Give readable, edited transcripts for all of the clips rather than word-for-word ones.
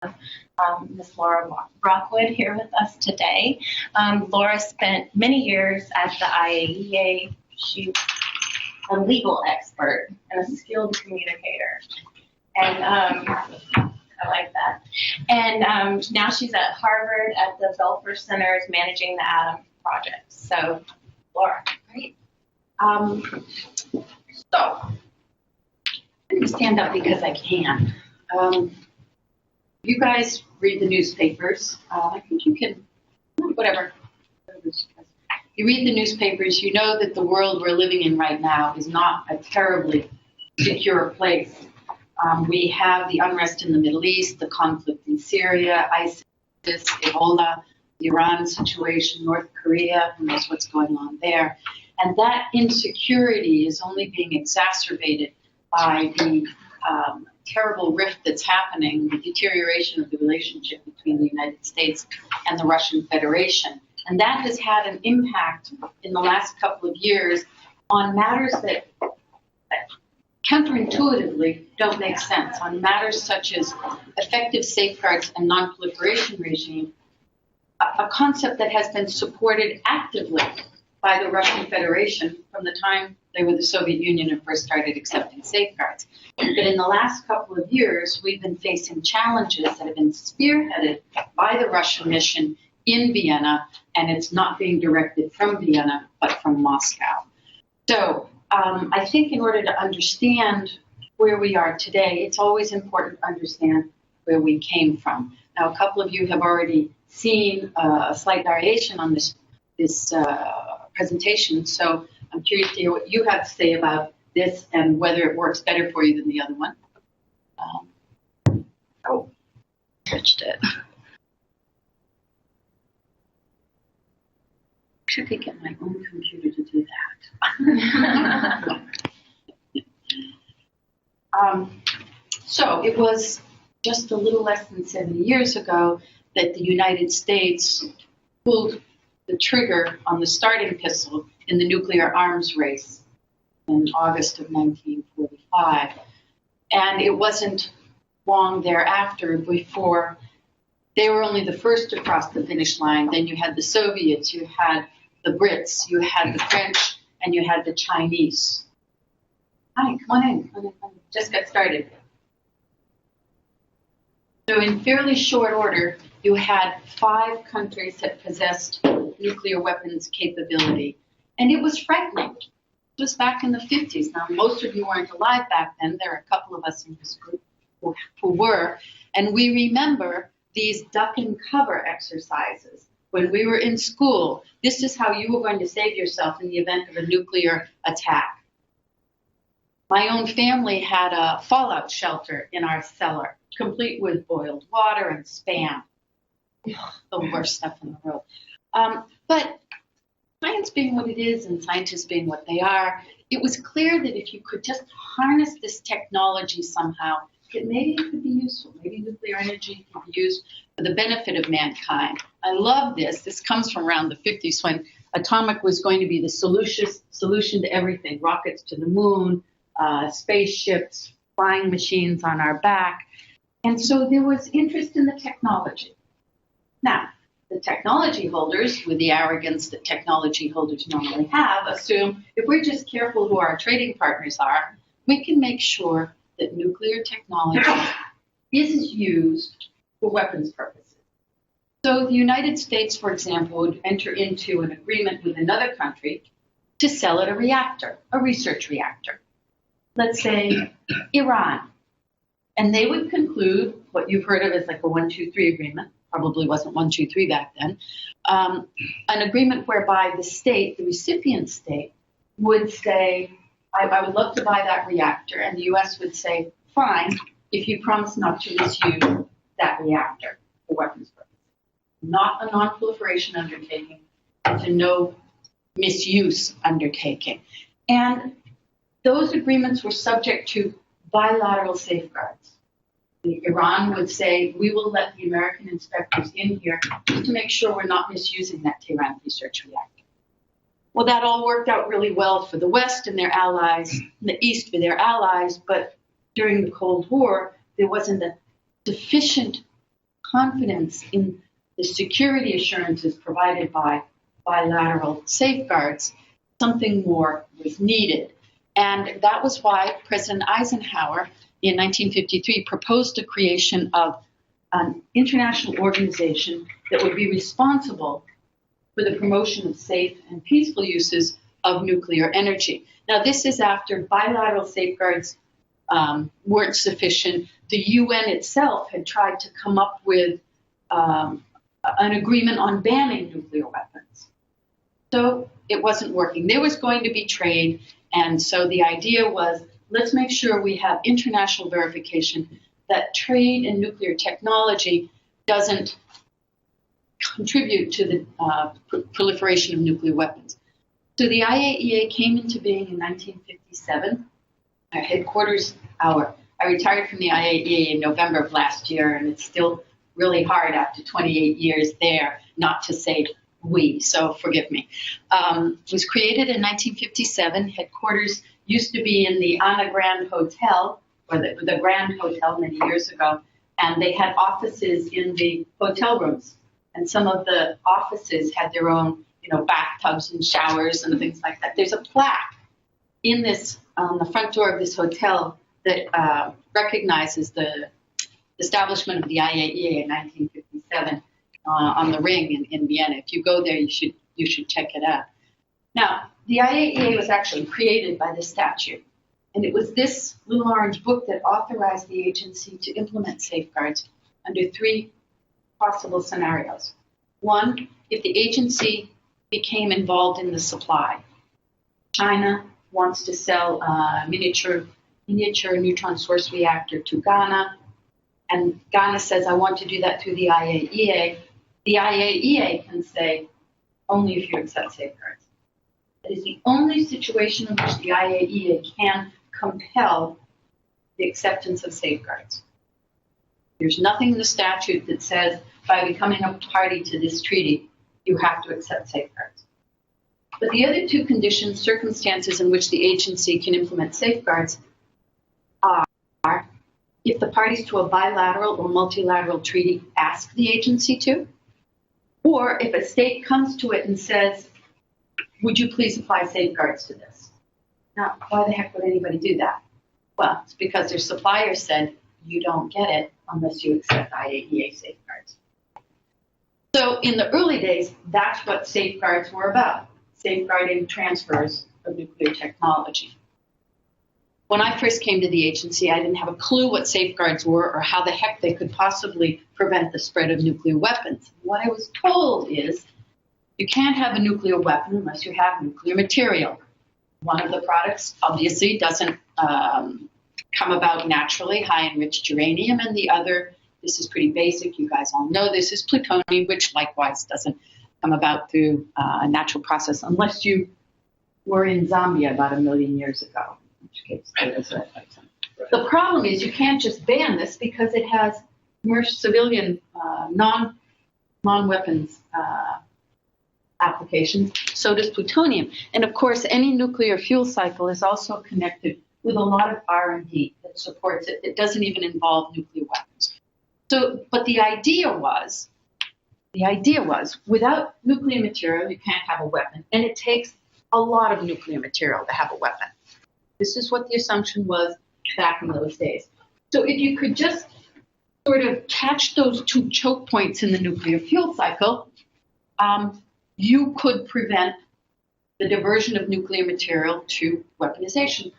Ms. Laura Rockwood here with us today. Laura spent many years at the IAEA. She's a legal expert and a skilled communicator. And I like that. And now she's at Harvard at the Belfer Center managing the Atom Project. So, Laura, great. So, let me stand up because I can. You guys read the newspapers. I think you can, whatever. You read the newspapers, you know that the world we're living in right now is not a terribly secure place. We have the unrest in the Middle East, the conflict in Syria, ISIS, Ebola, the Iran situation, North Korea, who knows what's going on there. And that insecurity is only being exacerbated by the terrible rift that's happening, the deterioration of the relationship between the United States and the Russian Federation. And that has had an impact in the last couple of years on matters that counterintuitively don't make sense, on matters such as effective safeguards and non-proliferation regime, a concept that has been supported actively by the Russian Federation from the time they were the Soviet Union and first started accepting safeguards. But in the last couple of years, we've been facing challenges that have been spearheaded by the Russian mission in Vienna, and it's not being directed from Vienna, but from Moscow. So I think in order to understand where we are today, it's always important to understand where we came from. Now, a couple of you have already seen a slight variation on this presentation, so I'm curious to hear what you have to say about this and whether it works better for you than the other one. Oh, touched it. Should be get my own computer to do that. So it was just a little less than 70 years ago that the United States pulled the trigger on the starting pistol in the nuclear arms race in August of 1945. And it wasn't long thereafter before they were only the first to cross the finish line. Then you had the Soviets, you had the Brits, you had the French, and you had the Chinese. Hi, come on in. Just got started. So in fairly short order, you had 5 countries that possessed nuclear weapons capability. And it was frightening. It was back in the 50s. Now, most of you weren't alive back then. There are a couple of us in this group who were. And we remember these duck and cover exercises. When we were in school, this is how you were going to save yourself in the event of a nuclear attack. My own family had a fallout shelter in our cellar, complete with boiled water and Spam. The worst stuff in the world. But science being what it is and scientists being what they are, it was clear that if you could just harness this technology somehow, that maybe it could be useful. Maybe nuclear energy could be used for the benefit of mankind. I love this. This comes from around the 50s when atomic was going to be the solution to everything. Rockets to the moon, spaceships, flying machines on our back. And so there was interest in the technology. Now, the technology holders, with the arrogance that technology holders normally have, assume if we're just careful who our trading partners are, we can make sure that nuclear technology is used for weapons purposes. So the United States, for example, would enter into an agreement with another country to sell it a reactor, a research reactor. Let's say Iran. And they would conclude what you've heard of as like a 1-2-3 agreement. Probably wasn't 1-2-3 back then. An agreement whereby the state, the recipient state, would say, I would love to buy that reactor, and the U.S. would say, fine, if you promise not to misuse that reactor for weapons purposes. Not a non-proliferation undertaking, it's a no misuse undertaking. And those agreements were subject to bilateral safeguards. Iran would say, we will let the American inspectors in here just to make sure we're not misusing that Tehran research reactor. Well, that all worked out really well for the West and their allies, the East for their allies, but during the Cold War, there wasn't a sufficient confidence in the security assurances provided by bilateral safeguards, something more was needed. And that was why President Eisenhower in 1953 proposed the creation of an international organization that would be responsible for the promotion of safe and peaceful uses of nuclear energy. Now, this is after bilateral safeguards weren't sufficient. The UN itself had tried to come up with an agreement on banning nuclear weapons. So it wasn't working. There was going to be trade, and so the idea was, let's make sure we have international verification that trade in nuclear technology doesn't contribute to the proliferation of nuclear weapons. So the IAEA came into being in 1957. Our headquarters, I retired from the IAEA in November of last year, and it's still really hard after 28 years there not to say we, so forgive me. It was created in 1957. Headquarters used to be in the Ana Grande Hotel, or the Grand Hotel many years ago, and they had offices in the hotel rooms. And some of the offices had their own, bathtubs and showers and things like that. There's a plaque in this, on the front door of this hotel that recognizes the establishment of the IAEA in 1957 on the Ring in Vienna. If you go there, you should check it out. Now, the IAEA was actually created by this statute, and it was this little orange book that authorized the agency to implement safeguards under three possible scenarios. One, if the agency became involved in the supply. China wants to sell a miniature neutron source reactor to Ghana, and Ghana says, I want to do that through the IAEA. The IAEA can say, only if you accept safeguards. That is the only situation in which the IAEA can compel the acceptance of safeguards. There's nothing in the statute that says, by becoming a party to this treaty, you have to accept safeguards. But the other two conditions, circumstances in which the agency can implement safeguards, are if the parties to a bilateral or multilateral treaty ask the agency to, or if a state comes to it and says, would you please apply safeguards to this? Now, why the heck would anybody do that? Well, it's because their supplier said, you don't get it unless you accept IAEA safeguards. So in the early days, that's what safeguards were about, safeguarding transfers of nuclear technology. When I first came to the agency, I didn't have a clue what safeguards were or how the heck they could possibly prevent the spread of nuclear weapons. What I was told is you can't have a nuclear weapon unless you have nuclear material. One of the products obviously doesn't come about naturally, high enriched uranium, and the other, this is pretty basic, you guys all know this, is plutonium, which likewise doesn't come about through a natural process unless you were in Zambia about 1 million years ago. In which case, the problem is you can't just ban this because it has commercial civilian non-weapons applications. So does plutonium. And of course, any nuclear fuel cycle is also connected with a lot of R&D that supports it. It doesn't even involve nuclear weapons. So, but the idea was, without nuclear material, you can't have a weapon. And it takes a lot of nuclear material to have a weapon. This is what the assumption was back in those days. So if you could just sort of catch those two choke points in the nuclear fuel cycle, you could prevent the diversion of nuclear material to weaponization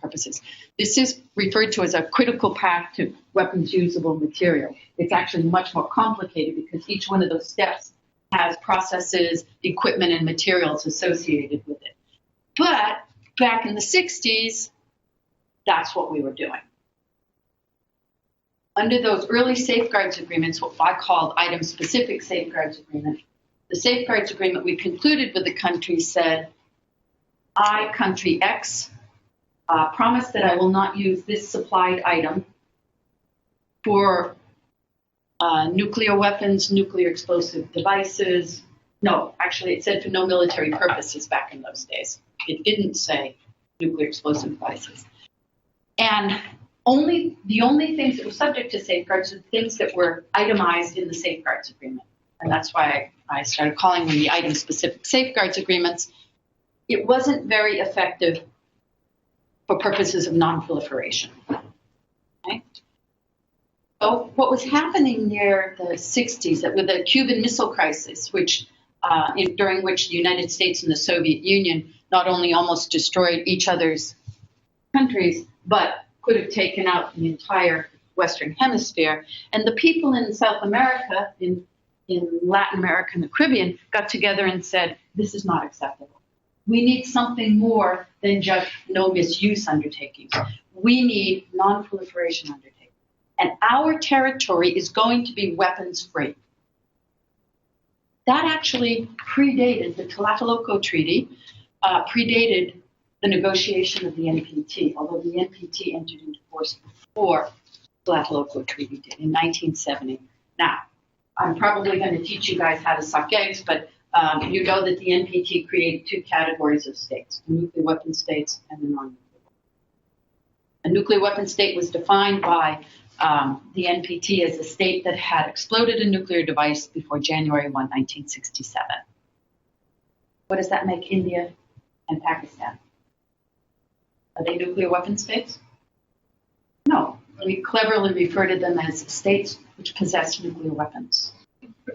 purposes. This is referred to as a critical path to weapons usable material. It's actually much more complicated because each one of those steps has processes, equipment, and materials associated with it. But back in the 60s, that's what we were doing. Under those early safeguards agreements, what I called item-specific safeguards agreement, the safeguards agreement we concluded with the country said, I, country X, promise that I will not use this supplied item for nuclear weapons, nuclear explosive devices. No, actually it said for no military purposes back in those days. It didn't say nuclear explosive devices. And The only things that were subject to safeguards are things that were itemized in the safeguards agreement. And that's why I started calling them the item-specific safeguards agreements. It wasn't very effective for purposes of non-proliferation. Okay? So what was happening near the 60s, with the Cuban Missile Crisis, during which the United States and the Soviet Union not only almost destroyed each other's countries, but could have taken out the entire Western Hemisphere. And the people in South America, in Latin America and the Caribbean, got together and said, this is not acceptable. We need something more than just no misuse undertakings. We need non-proliferation undertakings. And our territory is going to be weapons free. That actually predated the Tlatelolco Treaty, predated the negotiation of the NPT, although the NPT entered into force before the Tlatelolco Treaty did in 1970. Now, I'm probably going to teach you guys how to suck eggs, but you know that the NPT created two categories of states, the nuclear weapon states and the non-nuclear weapon. A nuclear weapon state was defined by the NPT as a state that had exploded a nuclear device before January 1, 1967. What does that make India and Pakistan? Are they nuclear weapon states? No. We cleverly refer to them as states which possess nuclear weapons.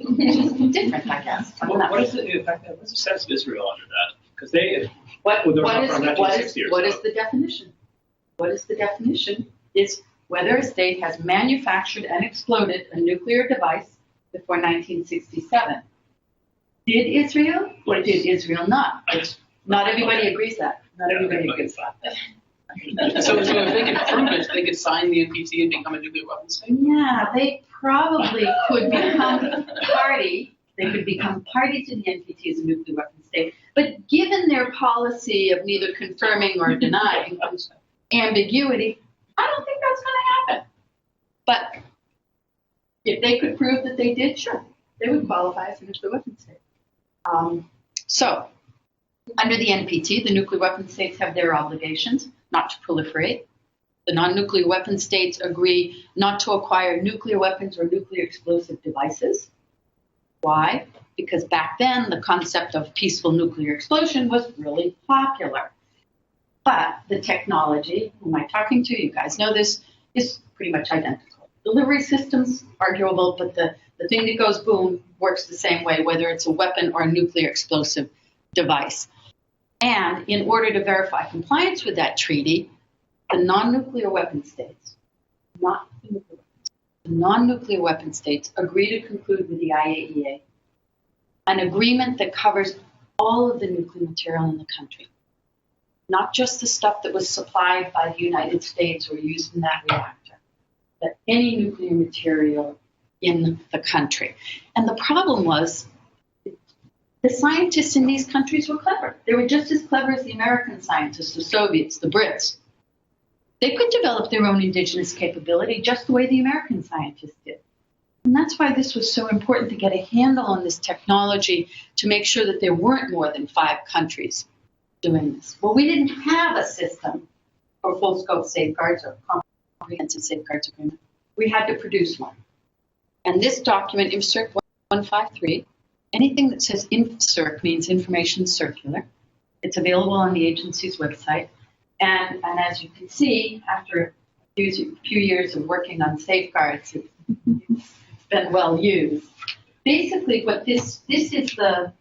Different, I guess. What's the sense of Israel under that? Because they, what is the definition? What is the definition? It's whether a state has manufactured and exploded a nuclear device before 1967. Did Israel or did Israel not? Not everybody agrees that. Not everybody agrees that. So if they could prove it, they could sign the NPT and become a nuclear weapon state? Yeah, they probably could become party. They could become party to the NPT as a nuclear weapon state. But given their policy of neither confirming or denying ambiguity, I don't think that's going to happen. But if they could prove that they did, sure, they would qualify as a nuclear weapon state. So, under the NPT, the nuclear weapon states have their obligations not to proliferate. The non-nuclear weapon states agree not to acquire nuclear weapons or nuclear explosive devices. Why? Because back then, the concept of peaceful nuclear explosion was really popular. But the technology, who am I talking to? You guys know this, is pretty much identical. Delivery systems, arguable, but the thing that goes boom works the same way, whether it's a weapon or a nuclear explosive device. And in order to verify compliance with that treaty, the non-nuclear weapon states, not the nuclear weapons, the non-nuclear weapon states agree to conclude with the IAEA an agreement that covers all of the nuclear material in the country, not just the stuff that was supplied by the United States or used in that reactor, but any nuclear material in the country. And the problem was, the scientists in these countries were clever. They were just as clever as the American scientists, the Soviets, the Brits. They could develop their own indigenous capability just the way the American scientists did. And that's why this was so important to get a handle on this technology, to make sure that there weren't more than 5 countries doing this. Well, we didn't have a system for full scope safeguards or comprehensive safeguards agreement. We had to produce one. And this document, INFCIRC 153, anything that says INFCIRC means information circular. It's available on the agency's website. And as you can see, after a few years of working on safeguards, it's been well used. Basically, what this is the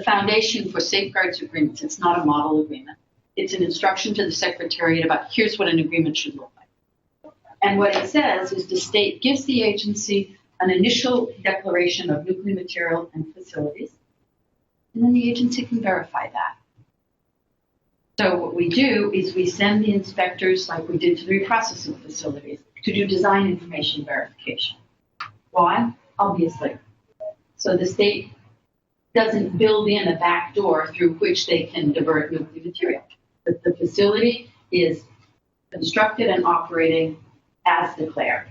foundation for safeguards agreements. It's not a model agreement. It's an instruction to the Secretariat about here's what an agreement should look like. And what it says is the state gives the agency an initial declaration of nuclear material and facilities, and then the agency can verify that. So what we do is we send the inspectors, like we did to the reprocessing facilities, to do design information verification. Why? Obviously. So the state doesn't build in a back door through which they can divert nuclear material. But the facility is constructed and operating as declared.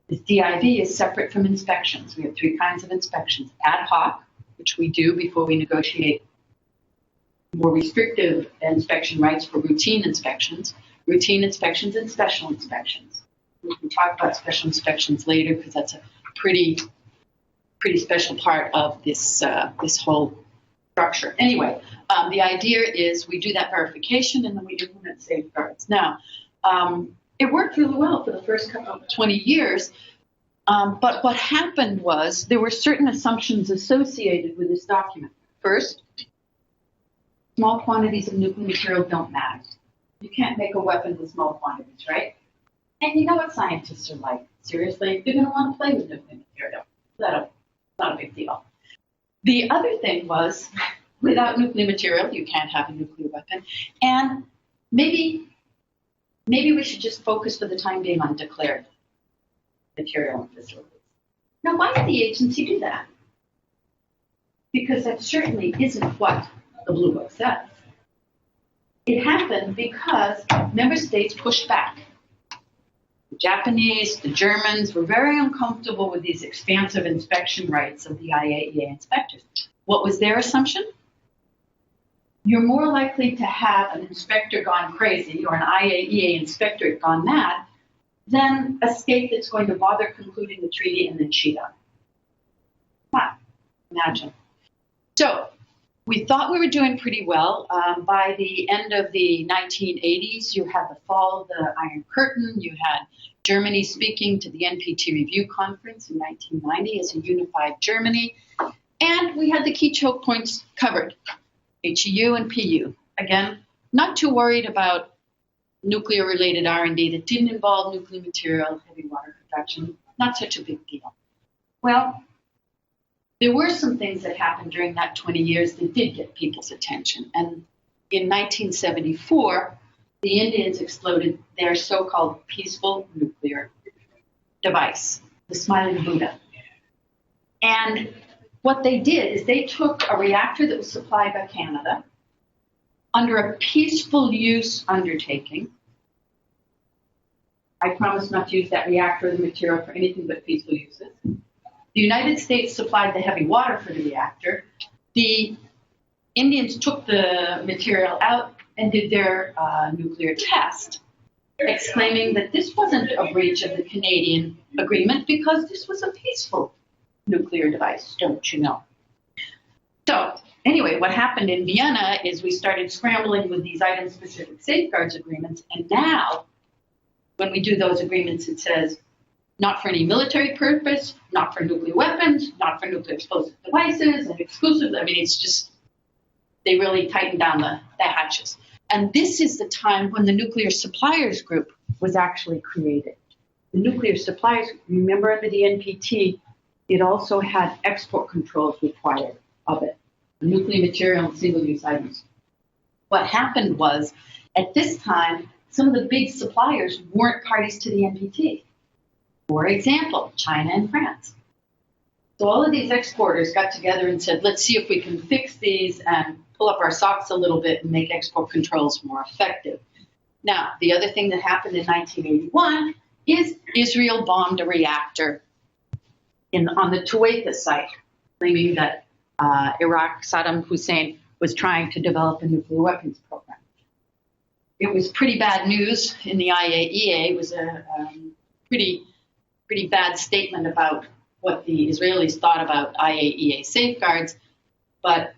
This DIV is separate from inspections. We have 3 kinds of inspections. Ad hoc, which we do before we negotiate more restrictive inspection rights for routine inspections. routine inspections and special inspections. We can talk about special inspections later because that's a pretty special part of this whole structure. Anyway, the idea is we do that verification and then we implement safeguards. Now, it worked really well for the first 20 years, but what happened was there were certain assumptions associated with this document. First, small quantities of nuclear material don't matter. You can't make a weapon with small quantities, right? And you know what scientists are like. Seriously, they're going to want to play with nuclear material. That's not a big deal. The other thing was, without nuclear material, you can't have a nuclear weapon. And maybe we should just focus for the time being on declared material and facilities. Now, why did the agency do that? Because that certainly isn't what the Blue Book says. It happened because member states pushed back. The Japanese, the Germans were very uncomfortable with these expansive inspection rights of the IAEA inspectors. What was their assumption? You're more likely to have an inspector gone crazy or an IAEA inspector gone mad than a state that's going to bother concluding the treaty and then cheat on it. Wow, imagine. So we thought we were doing pretty well. By the end of the 1980s, you had the fall of the Iron Curtain. You had Germany speaking to the NPT Review Conference in 1990 as a unified Germany. And we had the key choke points covered, HEU and PU. Again, not too worried about nuclear-related R&D that didn't involve nuclear material, heavy water production. Not such a big deal. Well, there were some things that happened during that 20 years that did get people's attention. And in 1974, the Indians exploded their so-called peaceful nuclear device, the Smiling Buddha. And what they did is they took a reactor that was supplied by Canada under a peaceful use undertaking. I promise not to use that reactor or the material for anything but peaceful uses. The United States supplied the heavy water for the reactor. The Indians took the material out and did their nuclear test, exclaiming that this wasn't a breach of the Canadian agreement because this was a peaceful nuclear device, don't you know? So anyway, what happened in Vienna is we started scrambling with these item-specific safeguards agreements, and now when we do those agreements, it says not for any military purpose, not for nuclear weapons, not for nuclear explosive devices, and exclusively, I mean, it's just, they really tightened down the hatches. And this is the time when the Nuclear Suppliers Group was actually created. The Nuclear Suppliers, remember under the NPT, it also had export controls required of it, nuclear material and single-use items. What happened was, at this time, some of the big suppliers weren't parties to the NPT. For example, China and France. So all of these exporters got together and said, let's see if we can fix these and pull up our socks a little bit and make export controls more effective. Now, the other thing that happened in 1981 is Israel bombed a reactor on the Tuwaitha site, claiming that Iraq, Saddam Hussein, was trying to develop a nuclear weapons program. It was pretty bad news in the IAEA. It was a pretty bad statement about what the Israelis thought about IAEA safeguards, but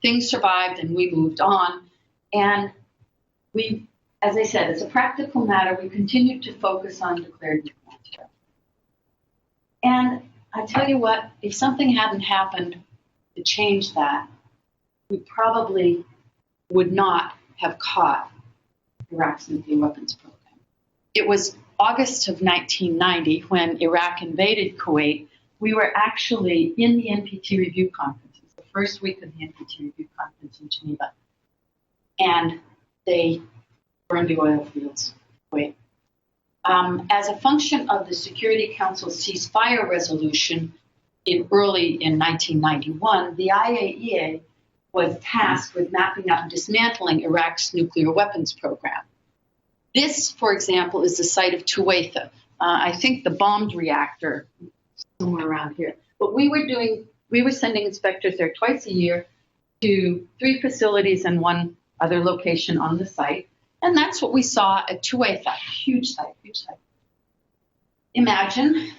things survived and we moved on. And we, as I said, as a practical matter, we continued to focus on declared nuclear material. And I tell you what, if something hadn't happened to change that, we probably would not have caught Iraq's nuclear weapons program. It was August of 1990 when Iraq invaded Kuwait. We were actually in the NPT Review Conference. It was the first week of the NPT Review Conference in Geneva. And they burned the oil fields in Kuwait. As a function of the Security Council's ceasefire resolution early in 1991, the IAEA was tasked with mapping out and dismantling Iraq's nuclear weapons program. This, for example, is the site of Tuwaitha. I think the bombed reactor somewhere around here. But we were sending inspectors there twice a year to 3 facilities and 1 other location on the site. And that's what we saw at 2A site, huge site, huge site. Imagine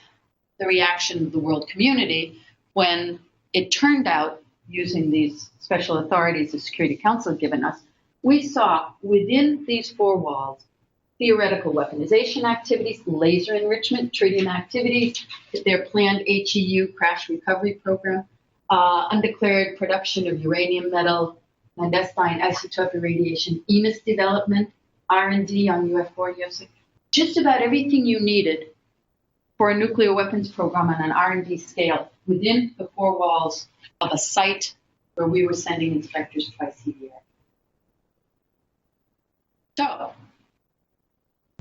the reaction of the world community when it turned out, using these special authorities the Security Council had given us, we saw within these four walls theoretical weaponization activities, laser enrichment, tritium activities, their planned HEU crash recovery program, undeclared production of uranium metal, clandestine isotope irradiation, EMIS development, R&D on UF4, UF6, just about everything you needed for a nuclear weapons program on an R&D scale within the four walls of a site where we were sending inspectors twice a year. So,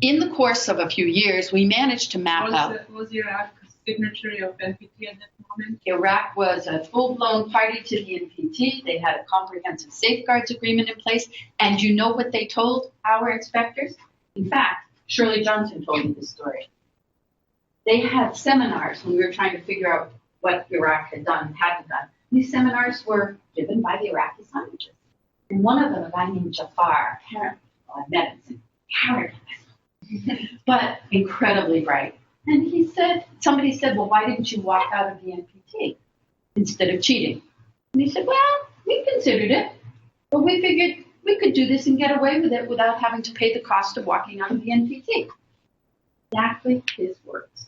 in the course of a few years, we managed to map out. Was Iraq signatory of NPT at that moment? Iraq was a full-blown party to the NPT. They had a comprehensive safeguards agreement in place. And you know what they told our inspectors? In fact, Shirley Johnson told me this story. They had seminars when we were trying to figure out what Iraq had done, had done. These seminars were given by the Iraqi scientists. And one of them, a guy named Jafar, apparently, well, I met him, character, but incredibly bright. And he said, somebody said, well, why didn't you walk out of the NPT instead of cheating? And he said, well, we considered it, but we figured we could do this and get away with it without having to pay the cost of walking out of the NPT. Exactly his words.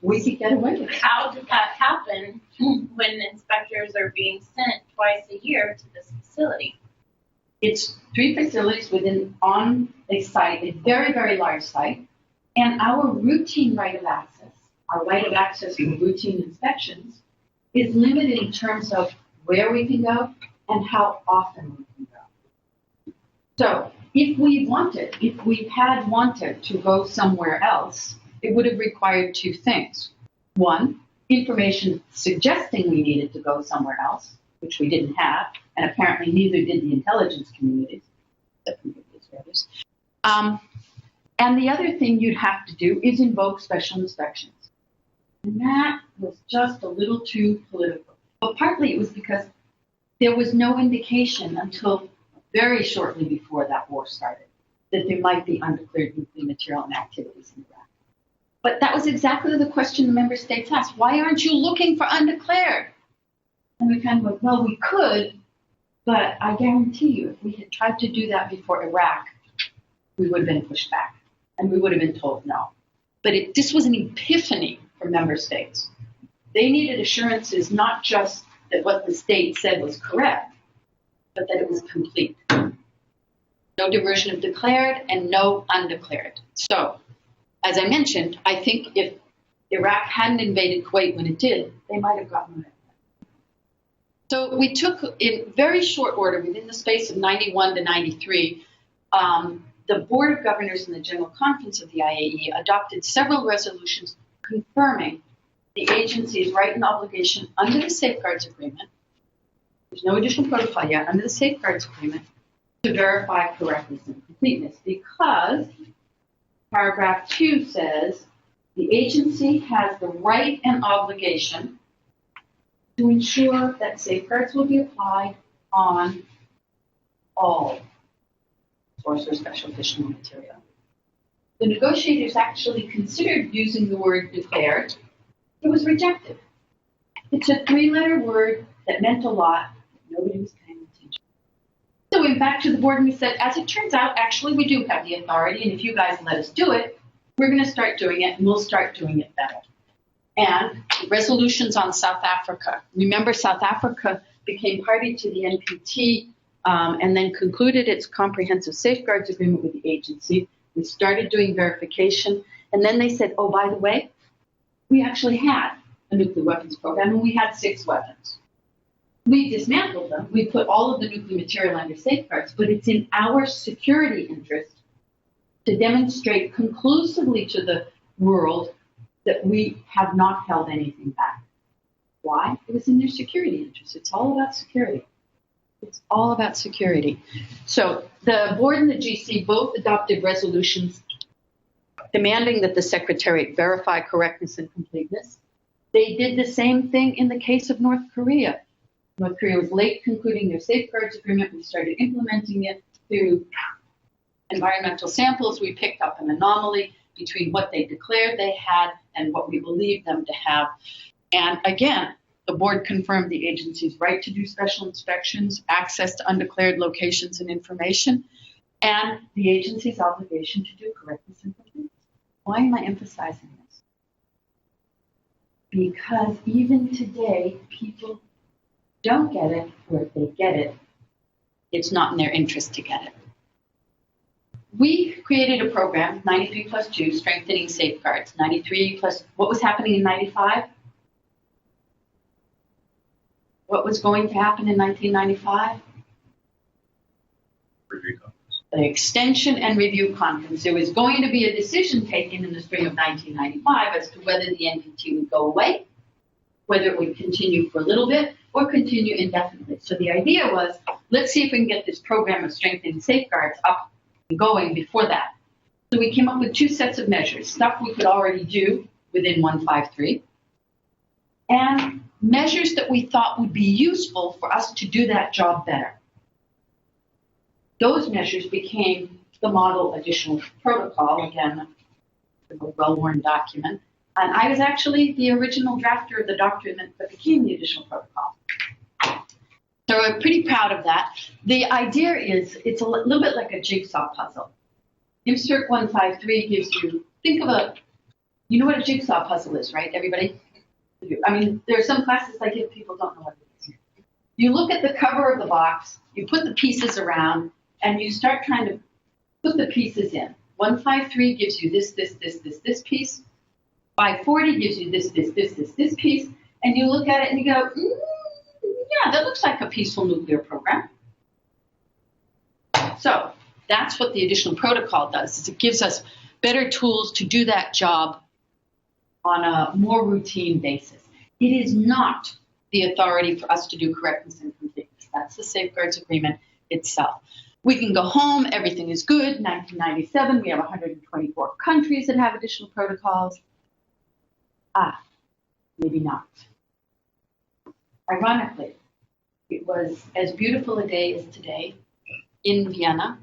We could get away with it. How did that happen when inspectors are being sent twice a year to this facility? It's 3 facilities on a site, a very, very large site, and our routine right of access, our right of access for routine inspections, is limited in terms of where we can go and how often we can go. So if we had wanted to go somewhere else, it would have required 2 things. One, information suggesting we needed to go somewhere else, which we didn't have, and apparently neither did the intelligence communities. And the other thing you'd have to do is invoke special inspections. And that was just a little too political. But partly it was because there was no indication until very shortly before that war started that there might be undeclared nuclear material and activities in Iraq. But that was exactly the question the member states asked. Why aren't you looking for undeclared? And we kind of went, well, we could, but I guarantee you, if we had tried to do that before Iraq, we would have been pushed back, and we would have been told no. But this was an epiphany for member states. They needed assurances not just that what the state said was correct, but that it was complete. No diversion of declared and no undeclared. So, as I mentioned, I think if Iraq hadn't invaded Kuwait when it did, they might have gotten it. So we took, in very short order, within the space of 91 to 93, the Board of Governors and the General Conference of the IAEA adopted several resolutions confirming the agency's right and obligation under the Safeguards Agreement. There's no additional protocol yet, under the Safeguards Agreement, to verify correctness and completeness, because paragraph 2 says the agency has the right and obligation to ensure that safeguards will be applied on all source or special fissionable material. The negotiators actually considered using the word declared. It was rejected. It's a 3-letter word that meant a lot. Nobody was paying attention. So we went back to the board and we said, as it turns out, actually we do have the authority, and if you guys let us do it, we're going to start doing it, and we'll start doing it better. And resolutions on South Africa. Remember, South Africa became party to the NPT and then concluded its comprehensive safeguards agreement with the agency. We started doing verification. And then they said, oh, by the way, we actually had a nuclear weapons program, and we had 6 weapons. We dismantled them. We put all of the nuclear material under safeguards, but it's in our security interest to demonstrate conclusively to the world that we have not held anything back. Why? It was in their security interest. It's all about security. It's all about security. So the board and the GC both adopted resolutions demanding that the Secretariat verify correctness and completeness. They did the same thing in the case of North Korea. North Korea was late concluding their safeguards agreement. We started implementing it through environmental samples, we picked up an anomaly between what they declared they had and what we believed them to have. And again, the board confirmed the agency's right to do special inspections, access to undeclared locations and information, and the agency's obligation to do correctness and completeness. Why am I emphasizing this? Because even today, people don't get it, or if they get it, it's not in their interest to get it. We created a program, 93 plus 2, strengthening safeguards. 93 plus, what was happening in 95? What was going to happen in 1995? Review conference. The extension and review conference. There was going to be a decision taken in the spring of 1995 as to whether the NPT would go away, whether it would continue for a little bit, or continue indefinitely. So the idea was, let's see if we can get this program of strengthening safeguards up and going before that. So we came up with 2 sets of measures, stuff we could already do within 153, and measures that we thought would be useful for us to do that job better. Those measures became the model additional protocol, again, a well-worn document. And I was actually the original drafter of the document that became the additional protocol. So we're pretty proud of that. The idea is it's a little bit like a jigsaw puzzle. Insert 153 gives you, think of you know what a jigsaw puzzle is, right, everybody? I mean, there are some classes I give, people don't know what it is. You look at the cover of the box, you put the pieces around, and you start trying to put the pieces in. 153 gives you this piece. 540 gives you this piece. And you look at it and you go, yeah, that looks like a peaceful nuclear program. So that's what the additional protocol does, is it gives us better tools to do that job on a more routine basis. It is not the authority for us to do correctness and completeness. That's the Safeguards Agreement itself. We can go home, everything is good. 1997, we have 124 countries that have additional protocols. Maybe not. Ironically, it was as beautiful a day as today in Vienna.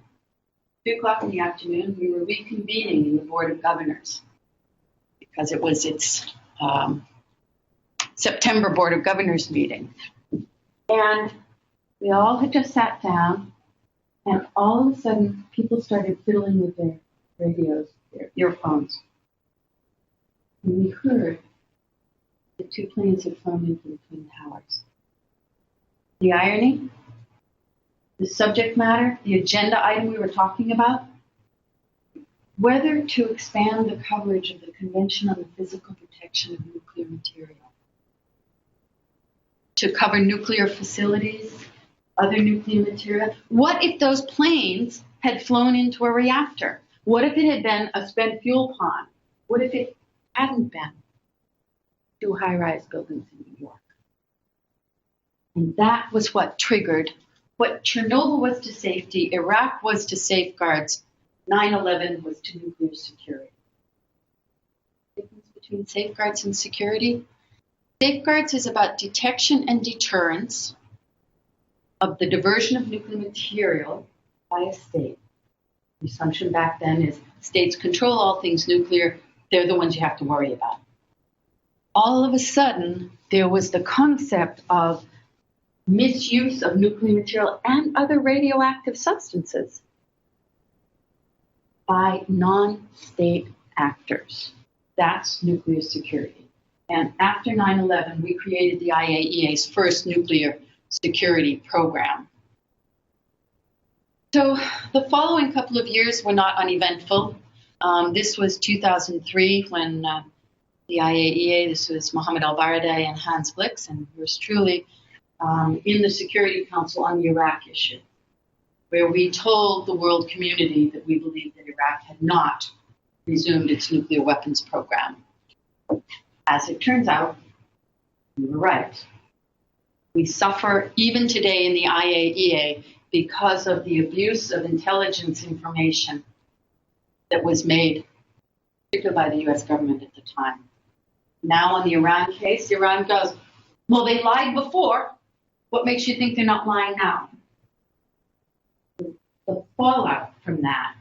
2 o'clock in the afternoon, we were reconvening in the Board of Governors because it was its September Board of Governors meeting. And we all had just sat down, and all of a sudden, people started fiddling with their radios, their earphones. And we heard the 2 planes had flown into the Twin Towers. The irony, the subject matter, the agenda item we were talking about, whether to expand the coverage of the Convention on the Physical Protection of Nuclear Material, to cover nuclear facilities, other nuclear material. What if those planes had flown into a reactor? What if it had been a spent fuel pond? What if it hadn't been 2 high-rise buildings in New York? And that was what triggered what Chernobyl was to safety, Iraq was to safeguards, 9/11 was to nuclear security. The difference between safeguards and security? Safeguards is about detection and deterrence of the diversion of nuclear material by a state. The assumption back then is states control all things nuclear, they're the ones you have to worry about. All of a sudden, there was the concept of misuse of nuclear material and other radioactive substances by non-state actors. That's nuclear security. And after 9/11, we created the IAEA's first nuclear security program. So the following couple of years were not uneventful. This was 2003 when the IAEA, this was Mohammed Al-Baradei and Hans Blix, and yours truly, in the Security Council on the Iraq issue, where we told the world community that we believed that Iraq had not resumed its nuclear weapons program. As it turns out, we were right. We suffer even today in the IAEA because of the abuse of intelligence information that was made, particularly by the US government at the time. Now on the Iran case, Iran goes, well, they lied before. What makes you think they're not lying now? The fallout from that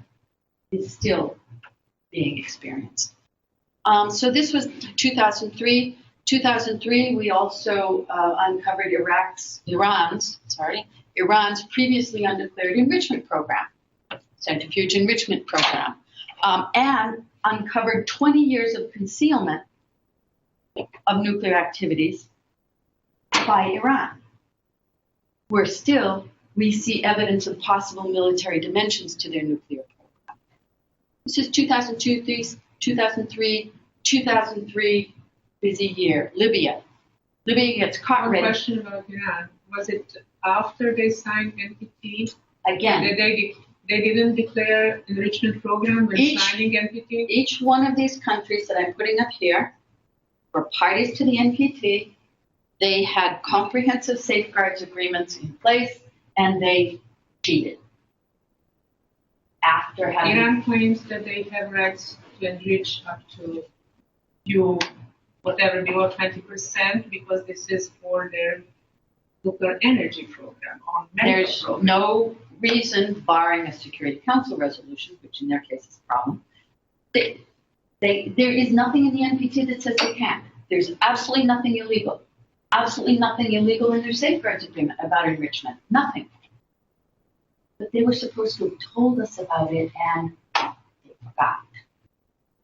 is still being experienced. So this was 2003. 2003, we also uncovered Iran's previously undeclared enrichment program, centrifuge enrichment program, and uncovered 20 years of concealment of nuclear activities by Iran. Where still we see evidence of possible military dimensions to their nuclear program. This is 2003, 2003, busy year. Libya gets caught One red. question about Iran. Was it after they signed NPT? Again, They didn't declare enrichment program when signing NPT? each one of these countries that I'm putting up here were parties to the NPT. They had comprehensive safeguards agreements in place, and they cheated. After having Iran claims that they have rights to enrich up to below 20% because this is for their nuclear energy program on medical There's program. no reason, barring a Security Council resolution, which in their case is a problem, there is nothing in the NPT that says they can't. There's absolutely nothing illegal. Absolutely nothing illegal in their safeguards agreement about enrichment. Nothing. But they were supposed to have told us about it, and they forgot.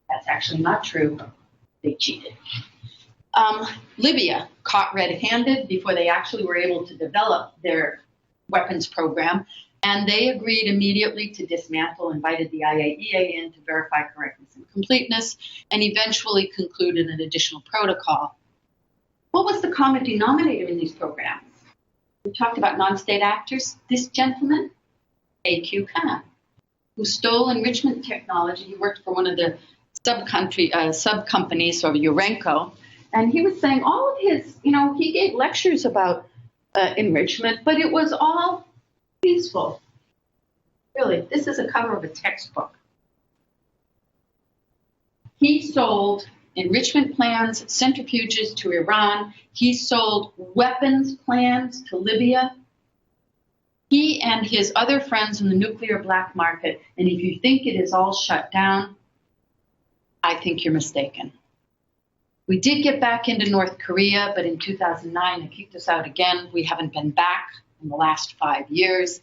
That's actually not true. They cheated. Libya, caught red-handed before they actually were able to develop their weapons program, and they agreed immediately to dismantle, invited the IAEA in to verify correctness and completeness, and eventually concluded an additional protocol. What was the common denominator in these programs? We talked about non-state actors. This gentleman, A.Q. Khan, who stole enrichment technology. He worked for one of the sub-companies of Urenco, and he was saying all of his, he gave lectures about enrichment, but it was all peaceful. Really, this is a cover of a textbook. He sold enrichment plans, centrifuges to Iran. He sold weapons plans to Libya. He and his other friends in the nuclear black market, and if you think it is all shut down, I think you're mistaken. We did get back into North Korea, but in 2009, they kicked us out again. We haven't been back in the last 5 years.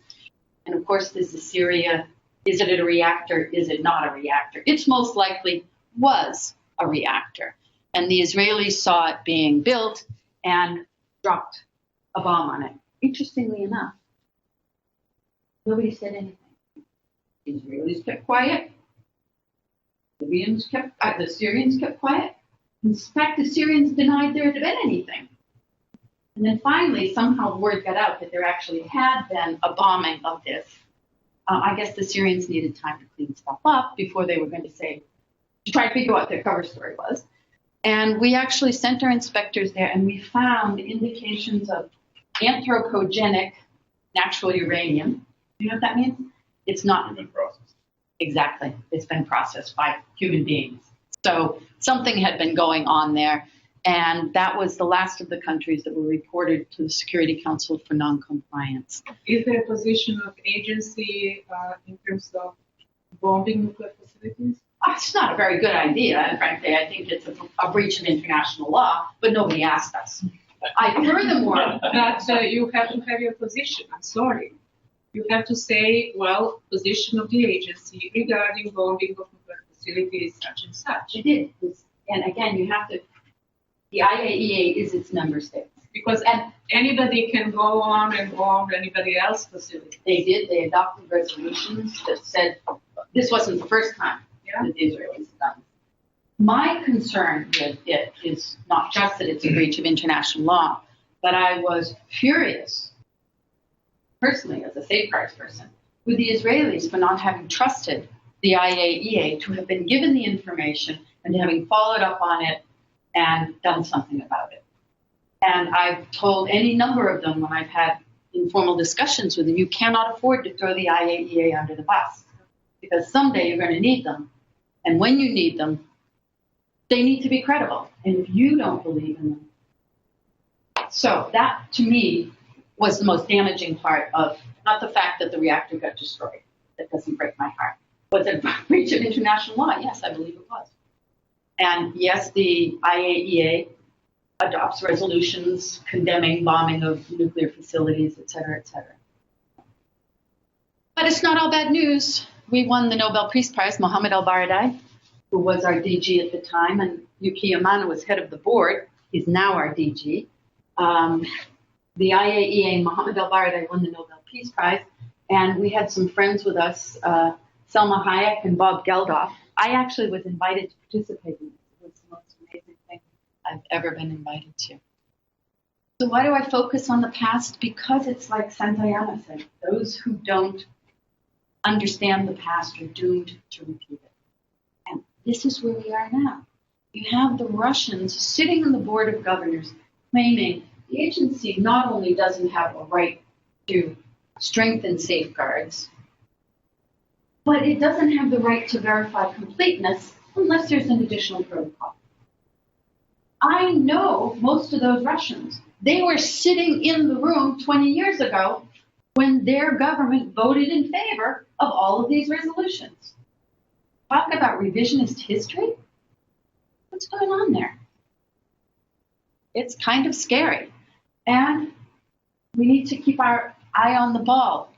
And of course, this is Syria. Is it a reactor? Is it not a reactor? It's most likely was a reactor. And the Israelis saw it being built and dropped a bomb on it. Interestingly enough, nobody said anything. The Israelis kept quiet. The Syrians kept quiet. In fact, the Syrians denied there had been anything. And then finally, somehow word got out that there actually had been a bombing of this. I guess the Syrians needed time to clean stuff up before they were going to try to figure out what their cover story was. And we actually sent our inspectors there, and we found indications of anthropogenic natural uranium. You know what that means? It's not been processed. Exactly. It's been processed by human beings. So something had been going on there, and that was the last of the countries that were reported to the Security Council for non-compliance. Is there a position of agency in terms of bombing nuclear facilities? It's not a very good idea, and frankly, I think it's a breach of international law, but nobody asked us. Furthermore, But you have to have your position. I'm sorry. You have to say, well, position of the agency regarding bombing of nuclear facilities such and such. it did. And again, you have to, the IAEA is its member states. Because anybody can go on and bomb anybody else's facility. They adopted resolutions that said, this wasn't the first time that the Israelis have done this. My concern with it is not just that it's a breach of international law, but I was furious, personally, as a safeguards person, with the Israelis for not having trusted the IAEA to have been given the information and having followed up on it and done something about it. And I've told any number of them when I've had informal discussions with them, you cannot afford to throw the IAEA under the bus, because someday you're going to need them. And when you need them, they need to be credible. And if you don't believe in them. So that, to me, was the most damaging part of, not the fact that the reactor got destroyed. That doesn't break my heart. Was it a breach of international law? Yes, I believe it was. And yes, the IAEA adopts resolutions condemning bombing of nuclear facilities, et cetera, et cetera. But it's not all bad news. We won the Nobel Peace Prize, Mohammed El-Baradei, who was our DG at the time, and Yuki Amano was head of the board. He's now our DG. The IAEA and Mohammed El-Baradei won the Nobel Peace Prize, and we had some friends with us, Selma Hayek and Bob Geldof. I actually was invited to participate in this. It was the most amazing thing I've ever been invited to. So why do I focus on the past? Because it's like Santayana said, those who don't understand the past are doomed to repeat it. And this is where we are now. You have the Russians sitting on the board of governors claiming the agency not only doesn't have a right to strengthen safeguards, but it doesn't have the right to verify completeness unless there's an additional protocol. I know most of those Russians. They were sitting in the room 20 years ago when their government voted in favor of all of these resolutions. Talk about revisionist history. What's going on there? It's kind of scary. And we need to keep our eye on the ball.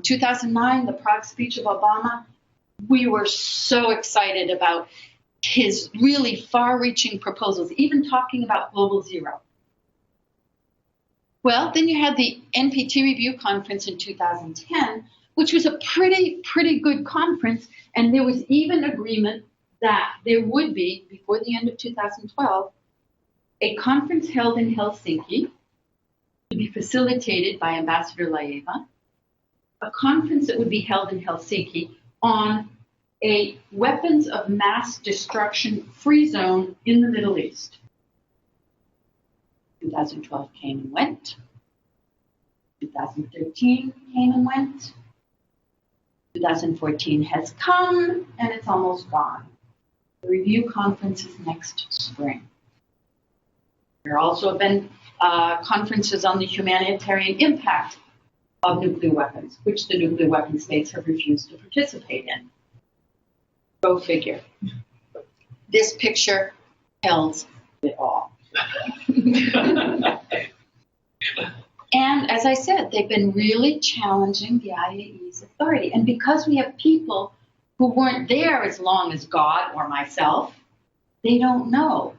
2009, the Prague speech of Obama, we were so excited about his really far-reaching proposals, even talking about global zero. Well, then you had the NPT review conference in 2010, which was a pretty good conference, and there was even agreement that there would be, before the end of 2012, a conference held in Helsinki to be facilitated by Ambassador Laeva, a conference that would be held in Helsinki on a weapons of mass destruction free zone in the Middle East. 2012 came and went. 2013 came and went. 2014 has come, and it's almost gone. The review conference is next spring. There also have been conferences on the humanitarian impact of nuclear weapons, which the nuclear weapon states have refused to participate in. Go figure. This picture tells it all. And as I said, they've been really challenging the IAEA's authority. And because we have people who weren't there as long as God or myself, they don't know.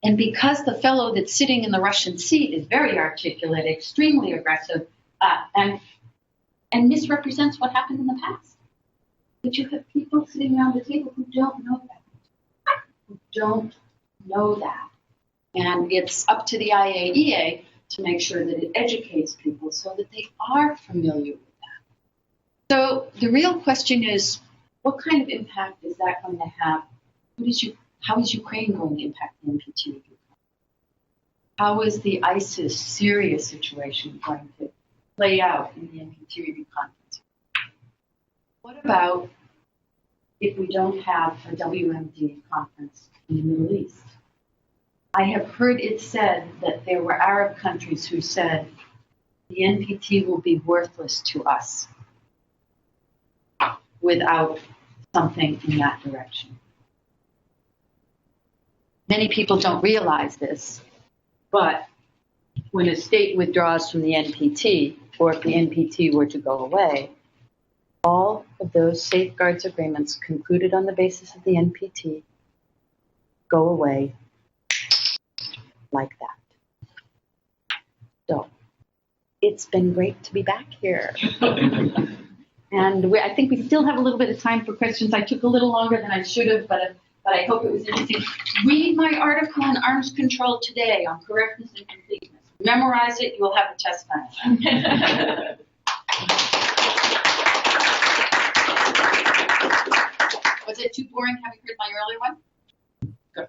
And because the fellow that's sitting in the Russian seat is very articulate, extremely aggressive, and misrepresents what happened in the past. But you have people sitting around the table who don't know that. Who don't know that. And it's up to the IAEA to make sure that it educates people so that they are familiar with that. So the real question is, what kind of impact is that going to have? How is Ukraine going to impact the NPT review? How is the ISIS Syria situation going to play out in the NPT review conference? What about if we don't have a WMD conference in the Middle East? I have heard it said that there were Arab countries who said the NPT will be worthless to us without something in that direction. Many people don't realize this, but when a state withdraws from the NPT, or if the NPT were to go away, all of those safeguards agreements concluded on the basis of the NPT go away like that. So, it's been great to be back here. And I think we still have a little bit of time for questions. I took a little longer than I should have, but I hope it was interesting. Read my article on arms control today on correctness and completeness. Memorize it, you will have a test on it. Was it too boring having heard my earlier one? Good.